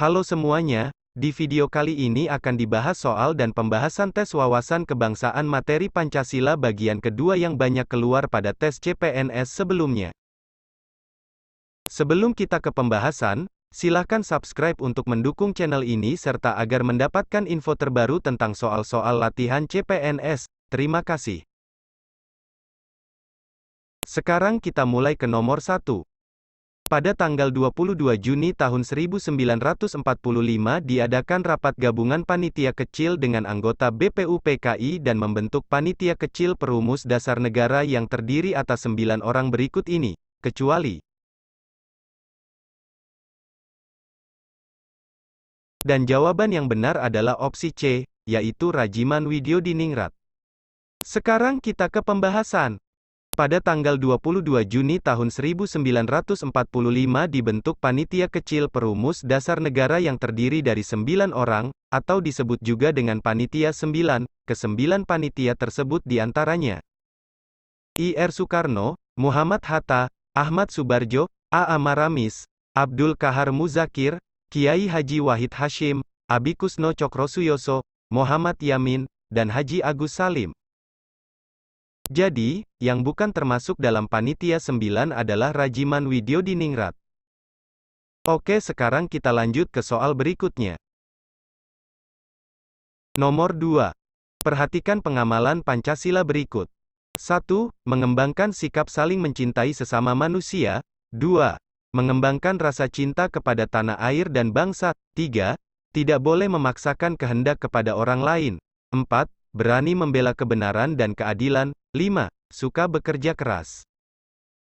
Halo semuanya, di video kali ini akan dibahas soal dan pembahasan tes wawasan kebangsaan materi Pancasila bagian kedua yang banyak keluar pada tes CPNS sebelumnya. Sebelum kita ke pembahasan, silahkan subscribe untuk mendukung channel ini serta agar mendapatkan info terbaru tentang soal-soal latihan CPNS. Terima kasih. Sekarang kita mulai ke nomor 1. Pada tanggal 22 Juni tahun 1945 diadakan rapat gabungan panitia kecil dengan anggota BPUPKI dan membentuk panitia kecil perumus dasar negara yang terdiri atas 9 orang berikut ini, kecuali. Dan jawaban yang benar adalah opsi C, yaitu Rajiman Widyodiningrat. Sekarang kita ke pembahasan. Pada tanggal 22 Juni tahun 1945 dibentuk panitia kecil perumus dasar negara yang terdiri dari 9 orang, atau disebut juga dengan panitia 9, ke-9 panitia tersebut diantaranya I.R. Soekarno, Muhammad Hatta, Ahmad Subarjo, A.A. Maramis, Abdul Kahar Muzakir, Kiai Haji Wahid Hashim, Abi Kusno Cokrosuyoso, Muhammad Yamin, dan Haji Agus Salim. Jadi, yang bukan termasuk dalam panitia 9 adalah Rajiman Widyodiningrat. Oke, sekarang kita lanjut ke soal berikutnya. Nomor 2. Perhatikan pengamalan Pancasila berikut. 1. Mengembangkan sikap saling mencintai sesama manusia. 2. Mengembangkan rasa cinta kepada tanah air dan bangsa. 3. Tidak boleh memaksakan kehendak kepada orang lain. 4. Berani membela kebenaran dan keadilan. 5. Suka bekerja keras.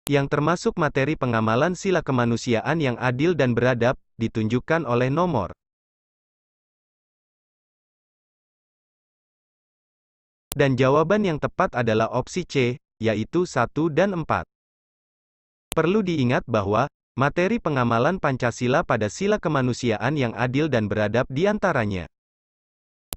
Yang termasuk materi pengamalan sila kemanusiaan yang adil dan beradab, ditunjukkan oleh nomor. Dan jawaban yang tepat adalah opsi C, yaitu 1 dan 4. Perlu diingat bahwa, materi pengamalan Pancasila pada sila kemanusiaan yang adil dan beradab diantaranya.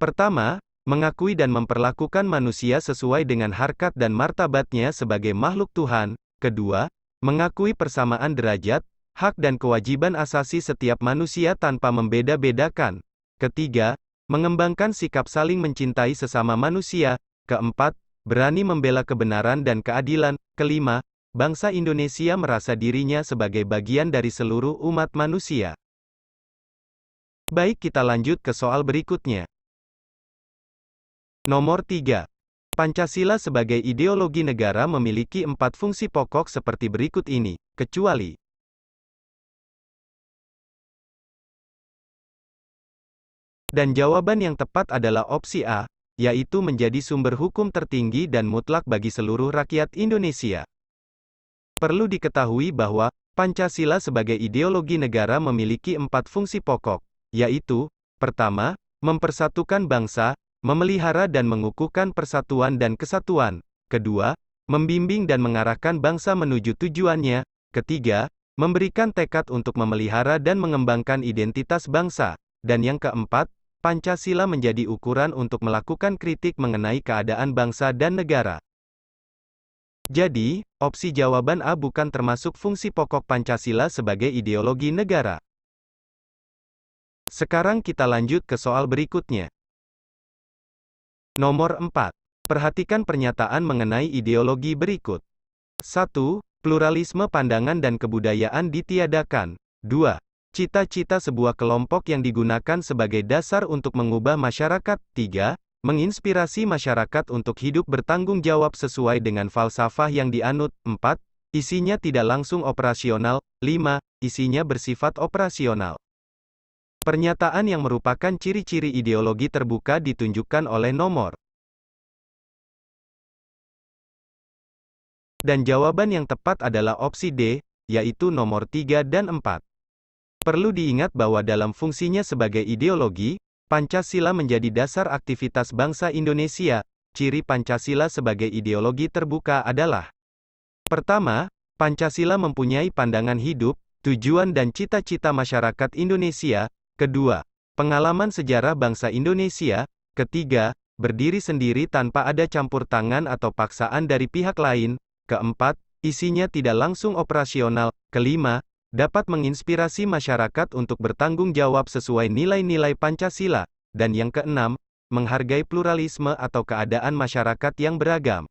Pertama, mengakui dan memperlakukan manusia sesuai dengan harkat dan martabatnya sebagai makhluk Tuhan. Kedua, mengakui persamaan derajat, hak dan kewajiban asasi setiap manusia tanpa membeda-bedakan. Ketiga, mengembangkan sikap saling mencintai sesama manusia. Keempat, berani membela kebenaran dan keadilan. Kelima, bangsa Indonesia merasa dirinya sebagai bagian dari seluruh umat manusia. Baik, kita lanjut ke soal berikutnya. Nomor 3. Pancasila sebagai ideologi negara memiliki 4 fungsi pokok seperti berikut ini, kecuali. Dan jawaban yang tepat adalah opsi A, yaitu menjadi sumber hukum tertinggi dan mutlak bagi seluruh rakyat Indonesia. Perlu diketahui bahwa, Pancasila sebagai ideologi negara memiliki 4 fungsi pokok, yaitu, pertama, mempersatukan bangsa, memelihara dan mengukuhkan persatuan dan kesatuan. Kedua, membimbing dan mengarahkan bangsa menuju tujuannya. Ketiga, memberikan tekad untuk memelihara dan mengembangkan identitas bangsa. Dan yang keempat, Pancasila menjadi ukuran untuk melakukan kritik mengenai keadaan bangsa dan negara. Jadi, opsi jawaban A bukan termasuk fungsi pokok Pancasila sebagai ideologi negara. Sekarang kita lanjut ke soal berikutnya. Nomor 4. Perhatikan pernyataan mengenai ideologi berikut. 1. Pluralisme pandangan dan kebudayaan ditiadakan. 2. Cita-cita sebuah kelompok yang digunakan sebagai dasar untuk mengubah masyarakat. 3. Menginspirasi masyarakat untuk hidup bertanggung jawab sesuai dengan falsafah yang dianut. 4. Isinya tidak langsung operasional. 5. Isinya bersifat operasional. Pernyataan yang merupakan ciri-ciri ideologi terbuka ditunjukkan oleh nomor. Dan jawaban yang tepat adalah opsi D, yaitu nomor 3 dan 4. Perlu diingat bahwa dalam fungsinya sebagai ideologi, Pancasila menjadi dasar aktivitas bangsa Indonesia. Ciri Pancasila sebagai ideologi terbuka adalah: pertama, Pancasila mempunyai pandangan hidup, tujuan dan cita-cita masyarakat Indonesia. Kedua, pengalaman sejarah bangsa Indonesia. Ketiga, berdiri sendiri tanpa ada campur tangan atau paksaan dari pihak lain. Keempat, isinya tidak langsung operasional. Kelima, dapat menginspirasi masyarakat untuk bertanggung jawab sesuai nilai-nilai Pancasila, dan yang keenam, menghargai pluralisme atau keadaan masyarakat yang beragam.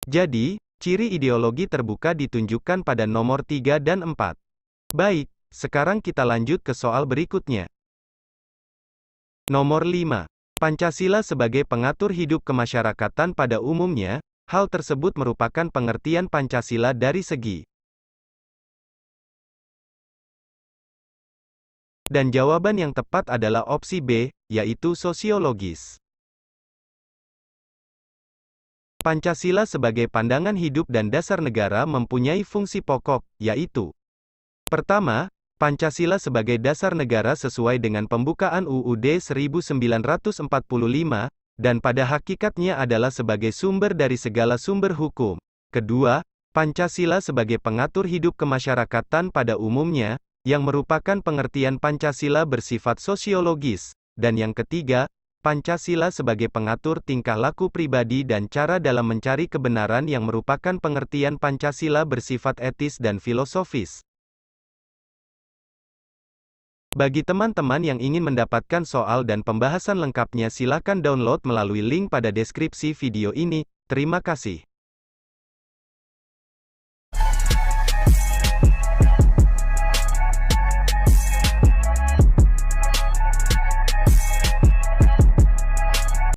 Jadi, ciri ideologi terbuka ditunjukkan pada nomor 3 dan 4. Baik, sekarang kita lanjut ke soal berikutnya. Nomor 5. Pancasila sebagai pengatur hidup kemasyarakatan pada umumnya, hal tersebut merupakan pengertian Pancasila dari segi. Dan jawaban yang tepat adalah opsi B, yaitu sosiologis. Pancasila sebagai pandangan hidup dan dasar negara mempunyai fungsi pokok, yaitu: pertama, Pancasila sebagai dasar negara sesuai dengan pembukaan UUD 1945, dan pada hakikatnya adalah sebagai sumber dari segala sumber hukum. Kedua, Pancasila sebagai pengatur hidup kemasyarakatan pada umumnya, yang merupakan pengertian Pancasila bersifat sosiologis. Dan yang ketiga, Pancasila sebagai pengatur tingkah laku pribadi dan cara dalam mencari kebenaran yang merupakan pengertian Pancasila bersifat etis dan filosofis. Bagi teman-teman yang ingin mendapatkan soal dan pembahasan lengkapnya silakan download melalui link pada deskripsi video ini. Terima kasih.